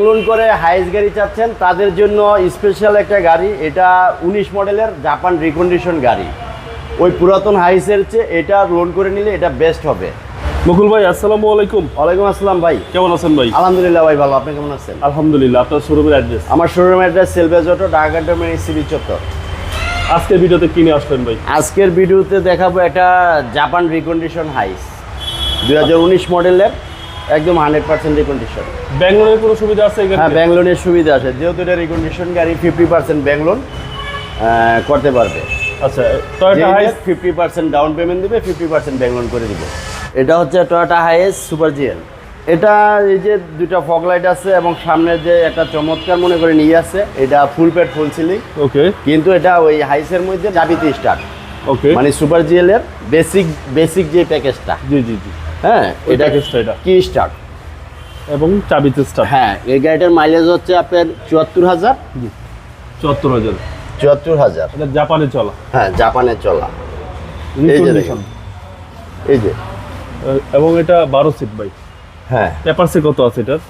Loan করে হাইস গাড়ি চাচ্ছেন তাদের জন্য স্পেশাল একটা গাড়ি, এটা 19 মডেলের জাপান রিকন্ডিশন গাড়ি। ওই পুরাতন হাইসের চেয়ে এটা লোন করে নিলে এটা বেস্ট হবে। মুকুল ভাই, আসসালামু আলাইকুম। ওয়ালাইকুম আসসালাম ভাই, কেমন আছেন ভাই? আলহামদুলিল্লাহ ভাই ভালো, আপনি কেমন আছেন? আলহামদুলিল্লাহ। আপনার শোরুমের অ্যাড্রেস? আমার শোরুমের address সেলভেজ auto, Dhaka cantonment CB চত্বর। আজকের ভিডিওতে কিনে আসলেন ভাই? আজকের ভিডিওতে দেখাবো একটা জাপান রিকন্ডিশন হাইস 2019 মডেলের, একদম 100% রিকন্ডিশন। ব্যাংক লোনের কোনো সুবিধা আছে এখানে? হ্যাঁ, ব্যাংক লোনের সুবিধা আছে, যেহেতু এটা রিকন্ডিশন গাড়ি 50% ব্যাংক লোন করতে পারবে। আচ্ছা, টয়োটা হাইস 50% ডাউন পেমেন্ট দিবে, 50% ব্যাংক লোন করে দিবে। এটা হচ্ছে টয়োটা হাইস সুপার জিএল। এটা এই যে দুটো ফগ লাইট আছে এবং সামনে যে একটা চমৎকার মনে করে নিয়ে আছে, এটা ফুল পেড ফুল সিলিং। ওকে, কিন্তু এটা ওই হাইসের মধ্যে চাবিতে স্টার্ট। ওকে, মানে সুপার জিএল এর বেসিক যে প্যাকেজটা, জি জি জি, হ্যাঁ এটা প্যাকেজটা এটা কি স্টার্ট এবং চাবিতে স্টার্ট। হ্যাঁ, এই গাড়িটার মাইলেজ হচ্ছে আপনার 74,000। 74,000। 74,000, এটা জাপানে চলা, হ্যাঁ জাপানে চলা। এই যে দেখুন, এই যে, এবং এটা 12 সিট ভাই। হ্যাঁ পেপারসে কত আছে এটার?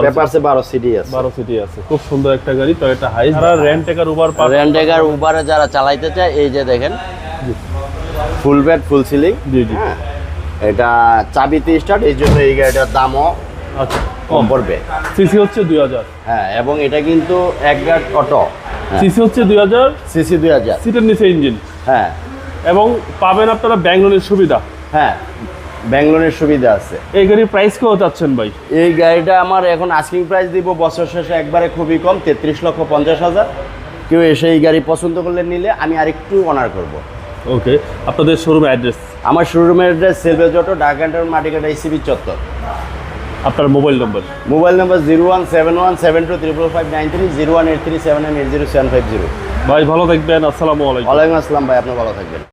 পেপারসে 12 সিটি আছে। 12 সিটি আছে। খুব সুন্দর একটা গাড়ি টয়োটা হাইস। যারা রেন্ট টেকার উবার পার রেন্টেগার উবারে যারা চালাইতে চায়, এই যে দেখেন ফুল বেড ফুল সিলিং। জি জি, হ্যাঁ, এটা চাবিতে স্টার্ট, এই জন্য এই গাড়িটার দামও আচ্ছা কম পড়বে। সিসি হচ্ছে 2000। হ্যাঁ, এবং এটা কিন্তু এক গার্ড অটো, সিসি হচ্ছে 2000, সিসি 2000। সিটের নিচে ইঞ্জিন। হ্যাঁ এবং পাবেন আপনারা ব্যাংক লোনের সুবিধা। হ্যাঁ, ব্যাংক লোনের সুবিধা আছে। এই গাড়ির প্রাইস কত চাচ্ছেন ভাই? এই গাড়িটা আমার এখন আস্কিং প্রাইস দিব বছর শেষে একবারে খুবই কম, 33,50,000। কেউ এসে এই গাড়ি পছন্দ করলে নিলে আমি আরেকটু অনার করব। ওকে, আপনাদের শোরুম অ্যাড্রেস? আমার শোরুমের address সেলভেজ auto, Dhaka cantonment Matikata CB চত্বর। আপনার মোবাইল নম্বর? মোবাইল নাম্বার 0171725593, 0183798075 ভাই ভালো থাকবেন। আসসালামু আলাইকুম। ওয়ালাইকুম আসসালাম ভাই, আপনি ভালো থাকবেন।